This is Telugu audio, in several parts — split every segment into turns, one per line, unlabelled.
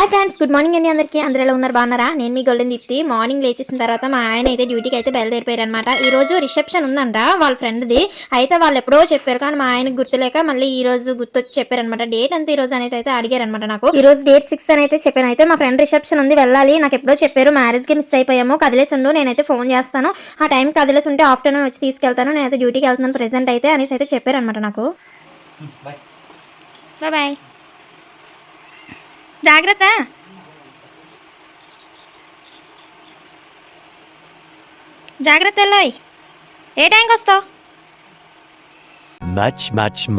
హాయ్ ఫ్రెండ్స్, గుడ్ మార్నింగ్ అండి. అందరూ ఎలా ఉన్నారు? బాగున్నారా? నేను మీ గోల్డెన్ దీప్తి. మార్నింగ్ లేచేసిన తర్వాత మా ఆయన అయితే డ్యూటీకి అయితే బయలుదేరిపోయారు అనమాట. ఈ రోజు రిసెప్షన్ ఉందంట వాళ్ళ ఫ్రెండ్ది. అయితే వాళ్ళు ఎప్పుడో చెప్పారు, కానీ మా ఆయనకు గుర్తులేక మళ్ళీ ఈ రోజు గుర్తొచ్చి చెప్పారనమాట. డేట్ అంతా ఈ రోజు అనేది అయితే అడిగారు అనమాట. నాకు ఈ రోజు డేట్ 6 అని అయితే చెప్పాను. అయితే మా ఫ్రెండ్ రిసెప్షన్ ఉంది, వెళ్ళాలి. నాకు ఎప్పుడో చెప్పారు, మ్యారేజ్ కి మిస్ అయిపోయాము, కదిలేసి ఉండు, నేనైతే ఫోన్ చేస్తాను, ఆ టైం కదిలేసి ఉంటే ఆఫ్టర్నూన్ వచ్చి తీసుకెళ్తాను, నేనైతే డ్యూటీకి వెళ్తున్నాను ప్రెసెంట్ అయితే అనేసి అయితే చెప్పారు అనమాట. నాకు బాయ్ బాయ్, జాగ్రత్త. జాగ్రత్త వెళ్ళాయి. ఏ టైంకి వస్తావు?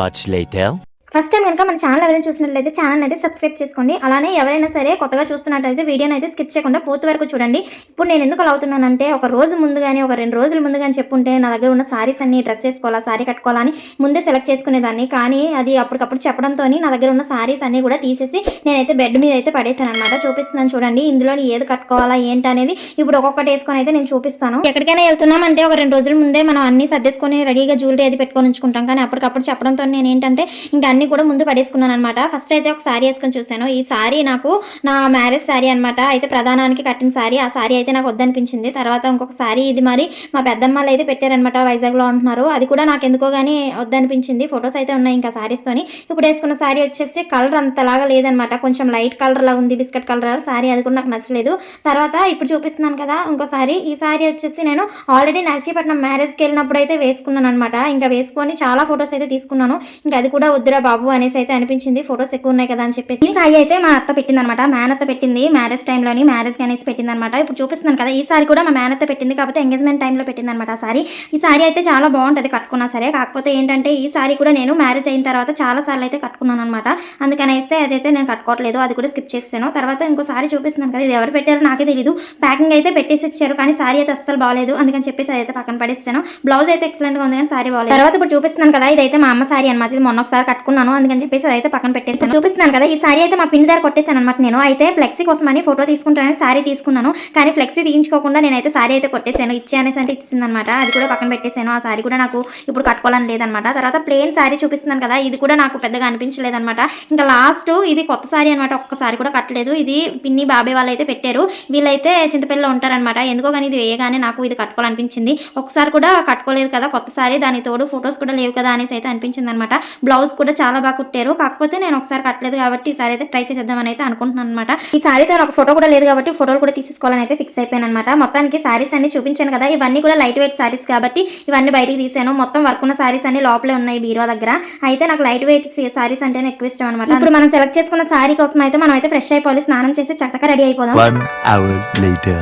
Much later.
ఫస్ట్ టైం కనుక మన ఛానల్ ఎవరైనా చూసినట్లయితే ఛానల్ అయితే సబ్స్క్రైబ్ చేసుకోండి. అలానే ఎవరైనా సరే కొత్తగా చూస్తున్నట్లయితే వీడియోని అయితే స్కిప్ చేయకుండా పూర్తి వరకు చూడండి. ఇప్పుడు నేను ఎందుకు అలా అవుతున్నానంటే, ఒక రోజు ముందు కానీ ఒక 2 రోజుల ముందు కానీ చెప్పుంటే నా దగ్గర ఉన్న సారీస్ అన్ని డ్రెస్ వేసుకోవాలా, సారీ కట్టుకోవాలని ముందే సెలెక్ట్ చేసుకునేదాన్ని. కానీ అది అప్పటికప్పుడు చెప్పడంతో నా దగ్గర ఉన్న సారీస్ అన్ని కూడా తీసేసి నేనైతే బెడ్ మీద అయితే పడేసాను అనమాట. చూపిస్తున్నాను చూడండి, ఇందులో ఏది కట్టుకోవాలా ఏంటి అనేది ఇప్పుడు ఒక్కొక్కటి వేసుకొని అయితే నేను చూపిస్తాను. ఎక్కడికైనా వెళ్తున్నామంటే ఒక 2 రోజుల ముందే మనం అన్ని సర్దేసుకొని రెడీగా జ్యువెలరీ అది పెట్టుకొని ఉంచుకుంటాం. కానీ అప్పటికప్పుడు చెప్పడంతో నేను ఏంటంటే ఇంకా అన్ని కూడా ముందు పడేసుకున్నాను అనమాట. ఫస్ట్ అయితే ఒక సారీ వేసుకొని చూసాను. ఈ సారీ నాకు నా మ్యారేజ్ సారీ అనమాట. అయితే ప్రధానానికి కట్టిన సారీ. ఆ సారీ అయితే నాకు వద్దనిపించింది. తర్వాత ఇంకొక సారీ, ఇది మరి మా పెద్దమ్మాళ్ళు అయితే పెట్టారనమాట, వైజాగ్లో ఉంటున్నారు. అది కూడా నాకు ఎందుకో కానీ వద్దనిపించింది. ఫొటోస్ అయితే ఉన్నాయి ఇంకా సారీస్తోని. ఇప్పుడు వేసుకున్న సారీ వచ్చేసి కలర్ అంతలాగా లేదనమాట, కొంచెం లైట్ కలర్ లా ఉంది, బిస్కెట్ కలర్ సారీ. అది కూడా నాకు నచ్చలేదు. తర్వాత ఇప్పుడు చూపిస్తున్నాను కదా ఇంకో సారీ. ఈ సారీ వచ్చేసి నేను ఆల్రెడీ నర్సీపట్నం మ్యారేజ్కి వెళ్ళినప్పుడు అయితే వేసుకున్నాను అనమాట. ఇంకా వేసుకొని చాలా ఫొటోస్ అయితే తీసుకున్నాను. ఇంకా అది కూడా వద్దురా బాబు అనేసి అయితే అనిపించింది, ఫొటోస్ ఎక్కువ ఉన్నాయి కదా అని చెప్పేసి. ఈ సారీ అయితే మా అత్త పెట్టింది అనమాట, మేనత్త పెట్టింది. మ్యారేజ్ టైంలోని మ్యారేజ్ అనేసి పెట్టింది అనమాట. ఇప్పుడు చూపిస్తున్నాను కదా, ఈ సారీ కూడా మా మేనత్త పెట్టింది, కాకపోతే ఎంగేజ్మెంట్ టైంలో పెట్టింది అనమాట ఆ సారీ. ఈ సారీ అయితే చాలా బాగుంటుంది కట్టుకున్నా సరే. కాకపోతే ఏంటంటే ఈ సారీ కూడా నేను మ్యారేజ్ అయిన తర్వాత చాలా సార్లు అయితే కట్టుకున్నాను అనమాట. అందుకని అయితే అదైతే నేను కట్టుకోవట్లేదు, అది కూడా స్కిప్ చేసాను. తర్వాత ఇంకో సారీ చూపిస్తున్నాను కదా, ఇది ఎవరు పెట్టారో నాకే తెలియదు. ప్యాకింగ్ అయితే పెట్టేసి ఇచ్చారు, కానీ సారీ అయితే అస్సలు బాగాలేదు. అందుకని చెప్పేసి అదైతే పక్కన పడేస్తాను. బ్లౌజ్ అయితే ఎక్సలెంట్ గా ఉంది, కానీ సారీ బాగాలేదు. తర్వాత ఇప్పుడు చూపిస్తున్నాను కదా, ఇదైతే మా అమ్మ సారీ అనమాట. ఇది మొన్న ఒకసారి కట్టుకున్నాను, అందుకని చెప్పేసి అదైతే పక్కన పెట్టేసాను. చూపిస్తున్నాను కదా, ఈ సారీ అయితే మా పిన్ని దగ్గర కొట్టేసాను అనమాట. నేను అయితే ఫ్లెక్సీ కోసం అని ఫోటో తీసుకుంటానని సారీ తీసుకున్నాను, కానీ ఫ్లెక్సీ తీయించుకోకుండా నేనైతే సారీ అయితే కొట్టేసాను. ఇచ్చే అనేసి అంటే ఇచ్చింది అనమాట. అది కూడా పక్కన పెట్టేసాను. ఆ సారీ కూడా నాకు ఇప్పుడు కట్టుకోవాలని లేదనమాట. తర్వాత ప్లెయిన్ సారీ చూపిస్తున్నాను కదా, ఇది కూడా నాకు పెద్దగా అనిపించలేదనమాట. ఇంకా లాస్ట్ ఇది కొత్త సారీ అనమాట, ఒక్కసారి కూడా కట్టలేదు. ఇది పిన్ని బాబాయ్ వాళ్ళు అయితే పెట్టారు. వీళ్ళైతే చింతపల్లిలో ఉంటారనమాట. ఎందుకో కానీ ఇది వేయగానే నాకు ఇది కట్టుకోవాలనిపించింది. ఒకసారి కూడా కట్టుకోలేదు కదా కొత్త సారీ, దాని తోడు ఫొటోస్ కూడా లేవు కదా అనేసి అయితే అనిపించింది అనమాట. బ్లౌజ్ కూడా చాలా బాగా కుట్టారు, కాకపోతే నేను ఒకసారి కట్టలేదు కాబట్టి ఈసారి అయితే ట్రై చేద్దామని అయితే అనుకుంటున్నాను అనమాట. ఈ సారీతో ఒక ఫోటో కూడా లేదు కాబట్టి ఫోటోలు కూడా తీసుకోవాలని అయితే ఫిక్స్ అయిపోయాను అనమాట. మొత్తానికి సారీస్ అన్ని చూపించాను కదా, ఇవన్నీ కూడా లైట్ వెయిట్ సారీస్ కాబట్టి ఇవన్నీ బయటికి తీసాను. మొత్తం వర్క్ ఉన్న సారీస్ అన్ని లోపలే ఉన్నాయి బీరువా దగ్గర. అయితే నాకు లైట్ వెయిట్ సారీస్ అంటే ఎక్కువ ఇష్టం అనమాట. ఇప్పుడు మనం సెలెక్ట్ చేసుకున్న సారీ కోసం అయితే మనం అయితే ఫ్రెష్ అయిపోవాలి, స్నానం చేసి చక్కగా రెడీ అయిపోదాం.
1 hour later.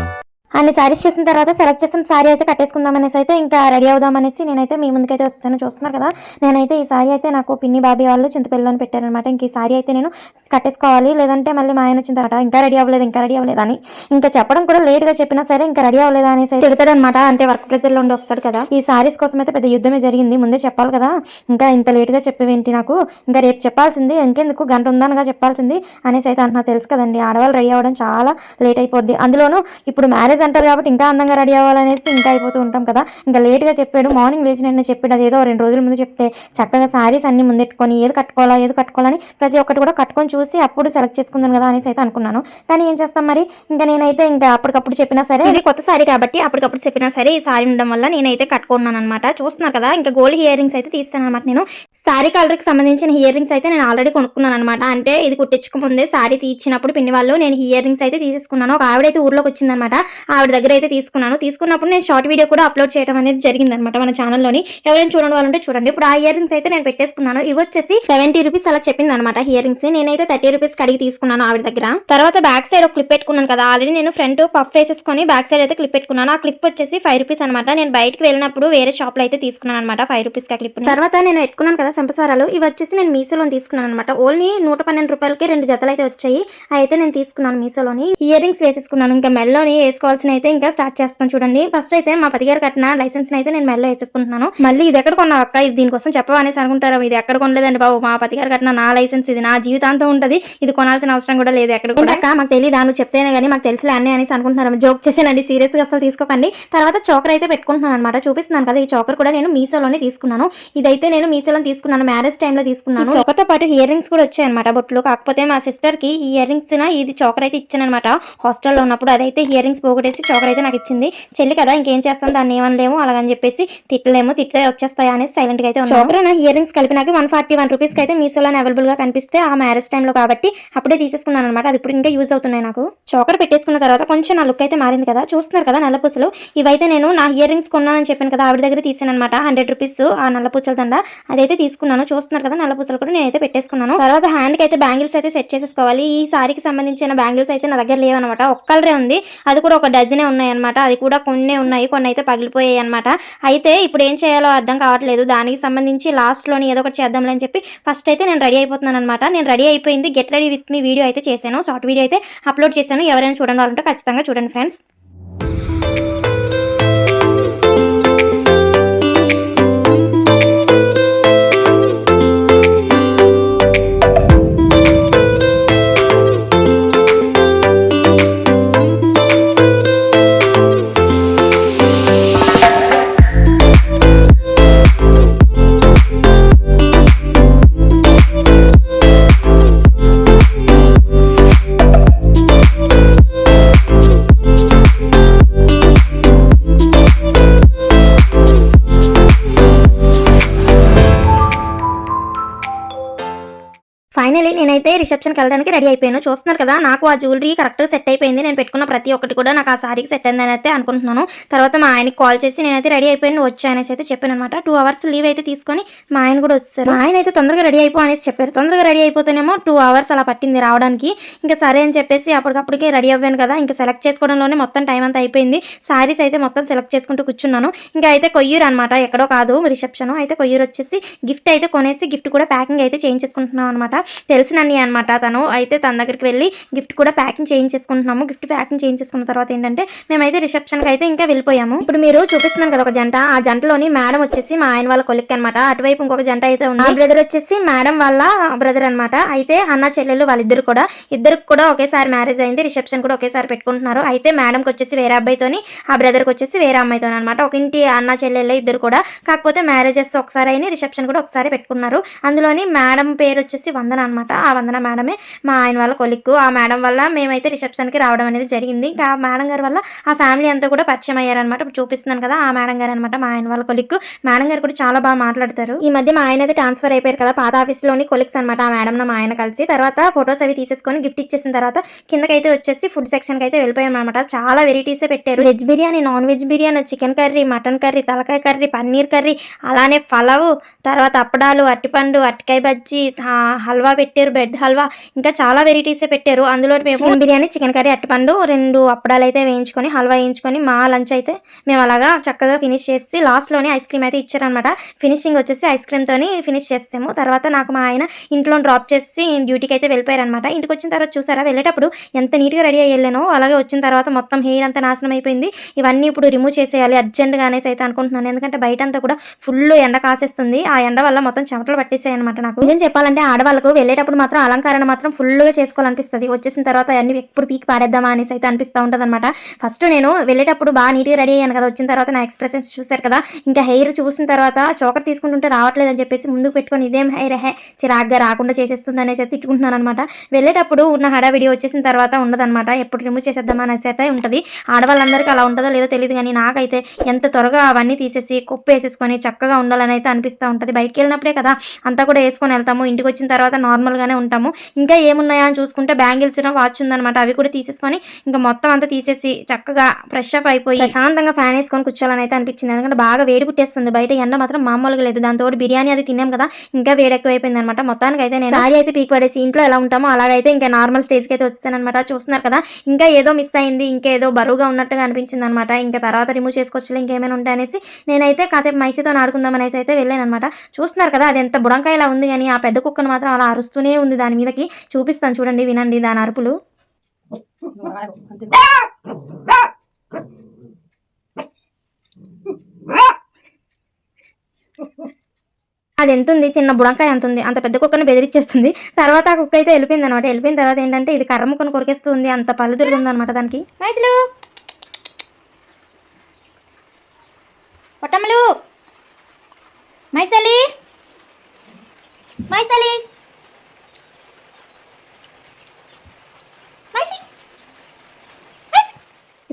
అన్ని సారీస్ చూసిన తర్వాత సెలెక్ట్ చేసిన సారీ అయితే కట్టేసుకుందాం అనేసి అయితే ఇంకా రెడీ అవుదాం అనేసి నేనైతే మీ ముందుకైతే వస్తాను. చూస్తున్నారు కదా, నేనైతే ఈ సారీ అయితే నాకు పిన్ని బాబీ వాళ్ళు చింతపల్లిలోని పెట్టారనమాట. ఇంక ఈ సారీ అయితే నేను కట్టేసుకోవాలి, లేదంటే మళ్ళీ మా ఆయన వచ్చిన తర్వాత ఇంకా రెడీ అవ్వలేదు అని ఇంకా చెప్పడం కూడా లేట్గా చెప్పినా సరే ఇంకా రెడీ అవ్వలేదు అనేసి అయితే తిడతాడనమాట. అంటే వర్క్ ప్రెజర్లో ఉండి వస్తాడు కదా. ఈ సారీస్ కోసం అయితే పెద్ద యుద్ధమే జరిగింది, ముందే చెప్పాలి కదా, ఇంకా ఇంత లేట్గా చెప్పేవేంటి, నాకు ఇంకా రేపు చెప్పాల్సింది, ఇంకెందుకు గంట ఉందనగా చెప్పాల్సింది అనేసి అయితే అంటున్నా. తెలుసు కదండి, ఆడవాళ్ళు రెడీ అవ్వడం చాలా లేట్ అయిపోద్ది. అందులోనూ ఇప్పుడు మ్యారేజ్ అంటారు కాబట్టి ఇంకా అందంగా రెడీ అవ్వాలనేసి ఇంకా అయిపోతూ ఉంటాం కదా. ఇంకా లేట్గా చెప్పాడు, మార్నింగ్ లేచిన చెప్పాడు. అదేదో 2 రోజుల ముందు చెప్తే చక్కగా సారీస్ అన్ని ముందెట్టుకొని ఏది కట్టుకోవాలని ప్రతి ఒక్కటి కూడా కట్టుకొని చూసి అప్పుడు సెలెక్ట్ చేసుకుందాం కదా అనేసి అయితే అనుకున్నాను. కానీ ఏం చేస్తాం మరి, ఇంకా నేనైతే ఇంకా అప్పటికప్పుడు చెప్పినా సరే, ఇది కొత్త సారీ కాబట్టి అప్పటికప్పుడు చెప్పినా సరే ఈ సారీ ఉండడం వల్ల నేనైతే కట్టుకున్నాను అనమాట. చూస్తున్నారు కదా, ఇంకా గోల్డ్ ఇయర్ రింగ్స్ అయితే తీస్తాను అనమాట. నేను సారీ కలర్కి సంబంధించిన ఇయర్ రింగ్స్ అయితే నేను ఆల్రెడీ కొనుక్కున్నాను అనమాట. అంటే ఇది కుట్టించుకుందే సారీ తీయించినప్పుడు పిన్ని వాళ్ళు నేను ఇయర్ రింగ్స్ అయితే తీసేసుకున్నాను. ఒక ఆవిడైతే ఊర్లోకి వచ్చిందనమాట, ఆవిడ దగ్గర అయితే తీసుకున్నప్పుడు నేను షార్ట్ వీడియో కూడా అప్లోడ్ చేయడం అనేది జరిగిందనమాట మన ఛానల్లోని. ఎవరైనా చూడండి వాళ్ళంటే చూడండి. ఇప్పుడు ఆ ఇయర్ రింగ్స్ అయితే నేను పెట్టేసుకున్నాను. ఇవి వచ్చేసి 70 రూపీస్ అలా చెప్పింది అనమాట ఇయర్ రింగ్స్. నేనైతే 30 రూపీస్ కడిగి తీసుకున్నాను ఆవిడ దగ్గర. తర్వాత బ్యాక్ సైడ్ ఒక క్లిప్ పెట్టుకున్నాను కదా, ఆల్రెడీ నేను ఫ్రంట్ పఫ్ వేసేసుకొని బ్యాక్ సైడ్ అయితే క్లిప్ పెట్టుకున్నాను. ఆ క్లిప్ వచ్చేసి 5 రూపీస్ అనమాట. నేను బయటకు వెళ్ళినప్పుడు వేరే షాప్ లో అయితే తీసుకున్నాను అనమాట 5 రూపీస్ కా క్లిప్. తర్వాత నేను పెట్టుకున్నాను కదా సంపస్వరాలు, ఇవి వచ్చేసి నేను మీసోలో తీసుకున్నాను అనమాట. ఓన్లీ 112 రూపాయలకి 2 జతలు అయితే వచ్చాయి. అయితే నేను తీసుకున్నాను మీసోలోని. ఇయర్ రింగ్స్ వేసేసుకున్నాను. ఇంకా మెల్లోని వేసుకోవాల్సిన అన్బాక్సింగ్ అయితే ఇంకా స్టార్ట్ చేస్తాను చూడండి. ఫస్ట్ అయితే మా పతిగారు కట్టిన లైసెన్స్ అయితే నేను మెల్లో వేసేసుకుంటున్నాను. మళ్ళీ ఇది ఎక్కడ కొన్నా అక్క, ఇది దీనికోసం చెప్పవా అనేసి అనుకుంటారు. ఇది ఎక్కడ కొనలేదండి బాబు, మా పతిగారు కట్టిన నా లైసెన్స్, ఇది నా జీవితాంతం ఉంటుంది, ఇది కొనాల్సిన అవసరం కూడా లేదు ఎక్కడ కూడా. అక్క మాకు తెలియదు, నువ్వు చెప్తేనే కానీ మాకు తెలుసులే అన్నీ అనేసి అనుకుంటున్నారు. జోక్ చేసేనండి, సీరియస్గా అసలు తీసుకోకండి. తర్వాత చోకర్ అయితే పెట్టుకుంటున్నాను అనమాట, చూపిస్తున్నాను కదా. ఈ చోకర్ కూడా నేను మీషోలోనే తీసుకున్నాను. ఇదైతే నేను మీషోలో తీసుకున్నాను, మ్యారేజ్ టైంలో తీసుకున్నాను. చోకర్తో పాటు ఇయర్ రింగ్స్ కూడా వచ్చాయి అనమాట, బొట్లు. కాకపోతే మా సిస్టర్ కి ఈ ఇయర్ రింగ్స్ ఇది చోకర్ అయితే ఇచ్చాను అనమాట హాస్టల్లో ఉన్నప్పుడు. అదైతే ఇయర్ రింగ్స్ పోగొట్టేసి చోకర్ అయితే నాకు ఇచ్చింది. చెల్లి కదా ఇంకేం చేస్తాం, దాన్ని ఏమనలేము, అలాగని చెప్పేసి తిట్టలేము, తిట్టే వచ్చేస్తాయా అనేసి సైలెంట్ గా అయితే ఉన్నాను. చోకర్ నా ఇయర్ రింగ్స్ కలిపి నాకు 141 రూపీస్ కి అయితే మీషోలో అవైలబుల్ గా కనిపిస్తే ఆ మ్యారేజ్ టైంలో కాబట్టి అప్పుడే తీసేసుకున్నాను అనమాట. అది ఇప్పుడు ఇంకా యూజ్ అవుతున్నాయి నాకు. చోకర్ పెట్టేసుకున్న తర్వాత కొంచెం నా లుక్ అయితే మారింది కదా, చూస్తున్నారు కదా నల్లపూసలు. ఇవైతే నేను నా ఇయర్ రింగ్స్ కొన్నానని చెప్పాను కదా, ఆవిడ దగ్గర తీసాను అనమాట. 100 రూపీస్ ఆ నల్లపూసల దండ అదైతే తీసుకున్నాను. చూస్తున్నారు కదా నల్లపూసలు కూడా నేనైతే పెట్టేసుకున్నాను. తర్వాత హ్యాండ్ కి అయితే బ్యాంగిల్స్ అయితే సెట్ చేసేసుకోవాలి. ఈ సారీకి సంబంధించిన బ్యాంగిల్స్ అయితే నా దగ్గర లేవనమాట, ఒక్క కలరే ఉంది. అది కూడా ఒక డజనే ఉన్నాయి అనమాట. అది కూడా కొన్ని ఉన్నాయి, కొన్ని అయితే పగిలిపోయాయి అనమాట. అయితే ఇప్పుడు ఏం చేయాలో అర్థం కావట్లేదు. దానికి సంబంధించి లాస్ట్ లోని ఏదో ఒకటి చేద్దాంలే అని చెప్పి ఫస్ట్ అయితే నేను రెడీ అయిపోతున్నాను అనమాట. నేను రెడీ అయిపోయింది, get ready with me video అయితే చేశాను, షార్ట్ వీడియో అయితే అప్లోడ్ చేశాను. ఎవరైనా చూడండి వాళ్ళంటే ఖచ్చితంగా చూడండి ఫ్రెండ్స్. ఫైనలీ నేనైతే రిసెప్షన్కి వెళ్ళడానికి రెడీ అయిపోయాను. చూస్తున్నారు కదా, నాకు ఆ జ్యువెలరీ కరెక్ట్ సెట్ అయిపోయింది. నేను పెట్టుకున్న ప్రతి ఒక్కటి కూడా నాకు ఆ సారీకి సెట్ అయిందని అయితే అనుకుంటున్నాను. తర్వాత మా ఆయనకి కాల్ చేసి నేనైతే రెడీ అయిపోయాను, వచ్చా అనేసి అయితే చెప్పాను అనమాట. 2 hours లీవ్ అయితే తీసుకొని మా ఆయన కూడా వచ్చారు. మా ఆయన అయితే తొందరగా రెడీ అయిపో అనేసి చెప్పారు. తొందరగా రెడీ అయిపోతేనేమో 2 hours అలా పట్టింది రావడానికి. ఇంకా సరే అని చెప్పేసి అప్పటికప్పటికే రెడీ అవ్వాను కదా, ఇంకా సెలెక్ట్ చేసుకోవడంలోనే మొత్తం టైం అంతా అయిపోయింది. సారీస్ అయితే మొత్తం సెలెక్ట్ చేసుకుంటూ కూర్చున్నాను. ఇంకా అయితే కొయ్యూరు అనమాట, ఎక్కడో కాదు రిసెప్షన్. అయితే కొయ్యూరు వచ్చేసి గిఫ్ట్ అయితే కొనేసి గిఫ్ట్ కూడా ప్యాకింగ్ అయితే చేయించేసుకుంటున్నాం అనమాట. తెలిసిన అనమాట తను. అయితే తన దగ్గరికి వెళ్ళి గిఫ్ట్ కూడా ప్యాకింగ్ చేయించేసుకుంటున్నాము. గిఫ్ట్ ప్యాకింగ్ చేయించేసుకున్న తర్వాత ఏంటంటే మేమైతే రిసెప్షన్కి అయితే ఇంకా వెళ్ళిపోయాము. ఇప్పుడు మీరు చూపిస్తున్నాను కదా ఒక జంట, ఆ జంటలోని మేడం వచ్చేసి మా ఆయన వాళ్ళ కొలిక్ అనమాట. అటువైపు ఇంకొక జంట అయితే ఉంది, ఆ బ్రదర్ వచ్చేసి మేడం వాళ్ళ బ్రదర్ అనమాట. అయితే అన్న చెల్లెలు వాళ్ళిద్దరు కూడా, ఇద్దరికి కూడా ఒకేసారి మ్యారేజ్ అయింది. రిసెప్షన్ కూడా ఒకేసారి పెట్టుకుంటున్నారు. అయితే మేడంకి వచ్చేసి వేరే అబ్బాయితోని, ఆ బ్రదర్కి వచ్చేసి వేరే అమ్మాయితో అనమాట. ఒక ఇంటి అన్న చెల్లెళ్ళే ఇద్దరు కూడా. కాకపోతే మ్యారేజెస్ ఒకసారి అయినాయి, రిసెప్షన్ కూడా ఒకసారి పెట్టుకున్నారు. అందులోని మేడం పేరు వచ్చేసి వందన అనమాట. ఆ వందన మేడమే మా ఆయన వాళ్ళ కొలిక్కు. ఆ మేడం వల్ల మేమైతే రిసెప్షన్కి రావడం అనేది జరిగింది. ఇంకా ఆ మేడం గారి వల్ల ఆ ఫ్యామిలీ అంతా కూడా పరిచయం అయ్యారనమాట. ఇప్పుడు చూపిస్తున్నాను కదా, ఆ మేడం గారు అనమాట మా ఆయన వాళ్ళ కొలిక్కు. మేడం గారు కూడా చాలా బాగా మాట్లాడతారు. ఈ మధ్య మా ఆయన అయితే ట్రాన్స్ఫర్ అయిపోయారు కదా, పాత ఆఫీస్లోని కొలిక్స్ అనమాట ఆ మేడం మా ఆయన కలిసి. తర్వాత ఫొటోస్ అవి తీసేసుకొని గిఫ్ట్ ఇచ్చేసిన తర్వాత కిందకైతే వచ్చేసి ఫుడ్ సెక్షన్కి అయితే వెళ్ళిపోయాం అనమాట. చాలా వెరైటీసే పెట్టారు. Veg biryani, non veg biryani, chicken curry, mutton curry, తలకాయ కర్రీ, పన్నీర్ కర్రీ, అలానే పలావ్, తర్వాత అప్పడాలు, అట్టిపండు, అట్టికాయ బజ్జీ, హల్వా పెట్టారు, బ్రెడ్ హల్వా, ఇంకా చాలా వెరైటీసే పెట్టారు. అందులో మేము చికెన్ బిర్యానీ, చికెన్ కర్రీ, అట్టిపండు, 2 అప్పడాలు అయితే వేయించుకొని, హల్వా వేయించుకొని మా లంచ్ అయితే మేము అలాగా చక్కగా ఫినిష్ చేసి లాస్ట్లోనే ఐస్ క్రీమ్ అయితే ఇచ్చారనమాట. ఫినిషింగ్ వచ్చేసి ఐస్ క్రీమ్తోని ఫినిష్ చేసాము. తర్వాత నాకు మా ఆయన ఇంట్లో డ్రాప్ చేసి డ్యూటీకి అయితే వెళ్ళిపోయారనమాట. ఇంటికి వచ్చిన తర్వాత చూసారా, వెళ్ళేటప్పుడు ఎంత నీట్గా రెడీ అయ్యి వెళ్ళానో, అలాగే వచ్చిన తర్వాత మొత్తం హెయిర్ అంతా నాశనం అయిపోయింది. ఇవన్నీ ఇప్పుడు రిమూవ్ చేసేయాలి అర్జెంట్గా అనేసి అయితే అనుకుంటున్నాను. ఎందుకంటే బయట అంతా కూడా ఫుల్ ఎండ కాసేస్తుంది. ఆ ఎండ వల్ల మొత్తం చెమటలు పట్టేసాయి అనమాట. నాకు నిజం చెప్పాలంటే ఆడవాళ్ళకు వెళ్ళేటప్పుడు మాత్రం అలంకరణ మాత్రం ఫుల్గా చేసుకోవాలనిపిస్తుంది. వచ్చేసిన తర్వాత అన్ని ఎప్పుడు పీకి పారేద్దామా అనేసి అయితే అనిపిస్తూ ఉంటుంది అనమాట. ఫస్ట్ నేను వెళ్ళేటప్పుడు బాగా నీట్గా రెడీ అయ్యాను కదా, వచ్చిన తర్వాత నా ఎక్స్ప్రెషన్స్ చూసారు కదా. ఇంకా హెయిర్ చూసిన తర్వాత చోకర్ తీసుకుంటుంటే రావట్లేదు అని చెప్పేసి ముందుకు పెట్టుకొని ఇదేం హెయిర్ చిరాగ్గా రాకుండా చేసేస్తుంది అనేసి అయితే తిట్టుకుంటున్నాను అనమాట. వెళ్ళేటప్పుడు ఉన్న హడావిడి వచ్చేసిన తర్వాత ఉండదన్నమాట, ఎప్పుడు రిమూవ్ చేసేద్దామా అనేసి అయితే ఉంటుంది. ఆడవాళ్ళందరికీ అలా ఉంటుందో లేదో తెలియదు కానీ నాకైతే ఎంత త్వరగా అవన్నీ తీసేసి కొప్పు వేసేసుకొని చక్కగా ఉండాలని అయితే అనిపిస్తూ ఉంటుంది. బయటికి వెళ్ళినప్పుడే కదా అంతా కూడా వేసుకొని వెళ్తాము, ఇంటికి వచ్చిన తర్వాత నార్మల్గానే ఉంటాము. ఇంకా ఏమున్నాయా అని చూసుకుంటే బ్యాంగిల్స్ వాచ్ ఉందనమాట, అవి కూడా తీసేసుకొని ఇంకా మొత్తం అంతా తీసేసి చక్కగా ఫ్రెష్ అప్ అయిపోయి ప్రశాంతంగా ఫ్యాన్ వేసుకొని కూర్చోాలని అయితే అనిపించింది. ఎందుకంటే బాగా వేడి పుట్టేస్తుంది బయట, ఎండ మాత్రం మామూలుగా లేదు. దాంతో బిర్యానీ అది తిన్నాం కదా, ఇంకా వేడి ఎక్కువైపోయింది అనమాట. మొత్తానికి అయితే నేను సారీ అయితే పీక్ పడేసి ఇంట్లో ఎలా ఉంటామో అలాగైతే ఇంకా నార్మల్ స్టేజ్కి అయితే వచ్చాను అనమాట. చూస్తున్నారు కదా, ఇంకా ఏదో మిస్ అయింది, ఇంకేదో బరువుగా ఉన్నట్టుగా అనిపించింది అనమాట. ఇంకా తర్వాత రిమూవ్ చేసుకోవచ్చు ఇంకేమైనా ఉంటాయనేసి నేనైతే కాసేపు మైసీతో ఆడుకుందాం అనేసి అయితే వెళ్ళాను అనమాట. చూస్తున్నారు కదా, అది ఎంత బుడంకాయలా ఉంది కానీ ఆ పెద్ద కుక్కను మాత్రం అలా అరుస్తూనే ఉంది దాని మీదకి. చూపిస్తాను చూడండి, వినండి దాని అరుపులు. అది ఎంత ఉంది, చిన్న బుడంకాయ ఎంత ఉంది, అంత పెద్ద కుక్కని బెదిరించేస్తుంది. తర్వాత ఆ కుక్క అయితే వెళ్ళిపోయింది అనమాట. వెళ్ళిపోయిన తర్వాత ఏంటంటే ఇది కర్ర ముక్కను కొరికేస్తుంది, అంత పళ్ళు తిరుగుతుంది అనమాట దానికి. మైసులు, పొట్టమ్మలు, మైసలి, మైసలి,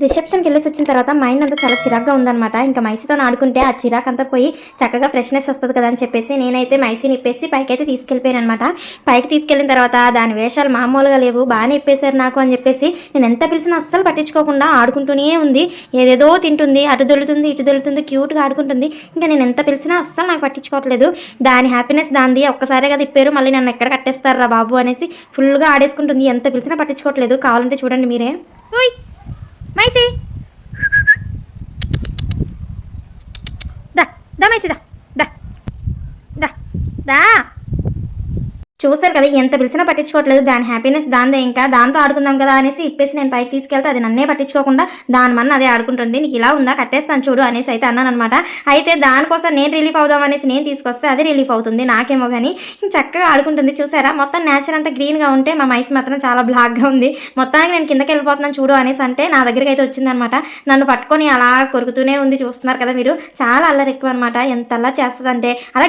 రిసెప్షన్కి వెళ్ళేసి వచ్చిన తర్వాత మైండ్ అంతా చాలా చిరాగ్గా ఉందన్నమాట. ఇంకా మైసీతో ఆడుకుంటే ఆ చిరాక్ అంతా పోయి చక్కగా ఫ్రెష్నెస్ వస్తుంది కదా అని చెప్పేసి నేనైతే మైసీని ఇప్పేసి పైకి అయితే తీసుకెళ్ళిపోయాను అనమాట. పైకి తీసుకెళ్ళిన తర్వాత దాని వేషాలు మామూలుగా లేవు, బాగానే ఇప్పేశారు నాకు అని చెప్పేసి నేను ఎంత పిలిచినా అస్సలు పట్టించుకోకుండా ఆడుకుంటూనే ఉంది. ఏదేదో తింటుంది, అటు దొలుతుంది ఇటు దొలుతుంది, క్యూట్గా ఆడుకుంటుంది. ఇంకా నేను ఎంత పిలిచినా అస్సలు నాకు పట్టించుకోవట్లేదు. దాని హ్యాపీనెస్ దాంది. ఒక్కసారి కదా ఇప్పారు, మళ్ళీ నన్ను ఎక్కడ కట్టేస్తారా బాబు అనేసి ఫుల్గా ఆడేసుకుంటుంది. ఎంత పిలిచినా పట్టించుకోవట్లేదు. కావాలంటే చూడండి మీరే. ఓయ్ మైసీ, దా దా మైసీ, దా దా దా దా. చూసారు కదా, ఎంత పిలిచినా పట్టించుకోవట్లేదు. దాని హ్యాపీనెస్ దాందే. ఇంకా దాంతో ఆడుకుందాం కదా అనేసి ఇప్పేసి నేను పైకి తీసుకెళ్తే అది నన్నే పట్టించుకోకుండా దాని మన్న అదే ఆడుకుంటుంది. నీకు ఇలా ఉందా, కట్టేస్తాను చూడు అనేసి అయితే అన్నాను అనమాట. అయితే దానికోసం నేను రిలీఫ్ అవుదాం అనేసి నేను తీసుకొస్తే అది రిలీఫ్ అవుతుంది నాకేమో. కానీ చక్కగా ఆడుకుంటుంది. చూసారా, మొత్తం నేచర్ అంతా గ్రీన్గా ఉంటే మా మైస్ మాత్రం చాలా బ్లాక్గా ఉంది. మొత్తానికి నేను కిందకి వెళ్ళిపోతున్నాను చూడు అనేసి అంటే నా దగ్గరికి అయితే వచ్చిందనమాట. నన్ను పట్టుకొని అలా కొరుకుతూనే ఉంది. చూస్తున్నారు కదా మీరు, చాలా అల్లరి ఎక్కువ అనమాట. ఎంత అల్లరి చేస్తుందంటే అలా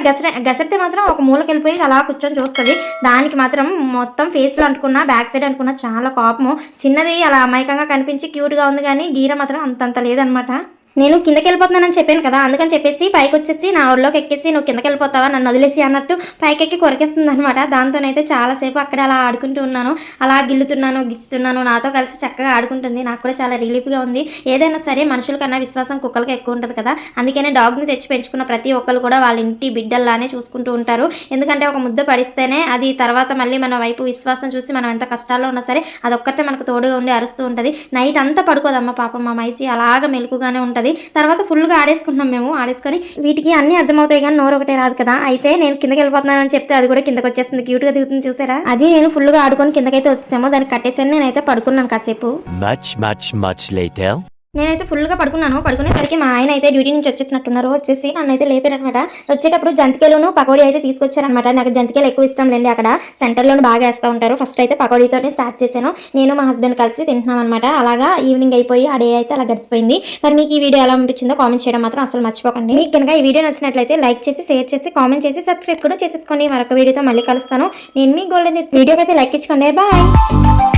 గసరితే మాత్రం ఒక మూలకి వెళ్ళిపోయి అలా కూర్చొని చూస్తుంది. దానికి మాత్రం మొత్తం ఫేస్లో అనుకున్నా, బ్యాక్ సైడ్ అనుకున్నా చాలా కోపము. చిన్నది అలా అమాయకంగా కనిపించి క్యూట్గా ఉంది, కానీ గీర మాత్రం అంతంత లేదనమాట. నేను కిందకి వెళ్ళిపోతున్నానని చెప్పాను కదా, అందుకని చెప్పేసి పైకి వచ్చేసి నా ఒళ్ళోకి ఎక్కేసి నువ్వు కిందకి వెళ్ళిపోతావా, నన్ను వదిలేసి అన్నట్టు పైకెక్కి కొరికేస్తుంది అనమాట. దాంతోనైతే చాలాసేపు అక్కడ అలా ఆడుకుంటూ ఉన్నాను. అలా గిల్లుతున్నాను, గిచ్చుతున్నాను. నాతో కలిసి చక్కగా ఆడుకుంటుంది. నాకు కూడా చాలా రిలీఫ్గా ఉంది. ఏదైనా సరే మనుషుల కన్నా విశ్వాసం కుక్కలకి ఎక్కువ ఉంటుంది కదా, అందుకనే డాగ్ని తెచ్చి పెంచుకున్న ప్రతి ఒక్కరు కూడా వాళ్ళ ఇంటి బిడ్డల్లానే చూసుకుంటూ ఉంటారు. ఎందుకంటే ఒక ముద్ద పడిస్తేనే అది తర్వాత మళ్ళీ మన వైపు విశ్వాసం చూసి మనం ఎంత కష్టాల్లో ఉన్నా సరే అదొక్కతే మనకు తోడుగా ఉండి అరుస్తూ ఉంటుంది. నైట్ అంతా పడుకోదమ్మ పాపం మా మైసీ, అలాగ మెలుకుగానే ఉంటుంది. తర్వాత ఫుల్గా ఆడేసుకుంటున్నాం మేము. ఆడేసుకొని వీటికి అన్ని అర్థమవుతాయి కానీ నోరు ఒకటే రాదు కదా. అయితే నేను కిందకి వెళ్ళిపోతున్నానని చెప్తే అది కూడా కిందకి వచ్చేస్తుంది, క్యూట్గా దిగుతుంది. చూసారా, అది నేను ఫుల్గా ఆడుకొని కిందకైతే వచ్చేసాము. దాన్ని కట్టేసాను. నేనైతే పడుకున్నాను కాసేపు.
Much later.
నేనైతే ఫుల్గా పడుకున్నాను. పడుకునేసరికి మా ఆయన అయితే డ్యూటీ నుంచి వచ్చేసినట్టున్నారు. వచ్చేసి నన్ను అయితే లేపారనమాట. వచ్చేటప్పుడు జంతికలను పకోడీ అయితే తీసుకొచ్చారనమాట. నాకు జంతికలు ఎక్కువ ఇష్టం లేండి, అక్కడ సెంటర్లోనే బాగా వేస్తూ ఉంటారు. ఫస్ట్ అయితే పకోడీతోనే స్టార్ట్ చేశాను. నేను మా హస్బెండ్ కలిసి తింటున్నాం అనమాట. అలాగా ఈవినింగ్ అయిపోయి ఆ డే అయితే అలా గడిచిపోయింది. మరి మీకు ఈ వీడియో ఎలా అనిపించిందో కామెంట్ చేయడం మాత్రం అసలు మర్చిపోకండి. మీకు కనుక ఈ వీడియో నచ్చినట్లయితే లైక్ చేసి, షేర్ చేసి, కామెంట్ చేసి, సబ్స్క్రైబ్ కూడా చేసేసుకోండి. మరొక వీడియోతో మళ్ళీ కలుస్తాను. నేను మీ గోల్డెన్ వీడియోకి అయితే లైక్ ఇచ్చుకోండి. బాయ్.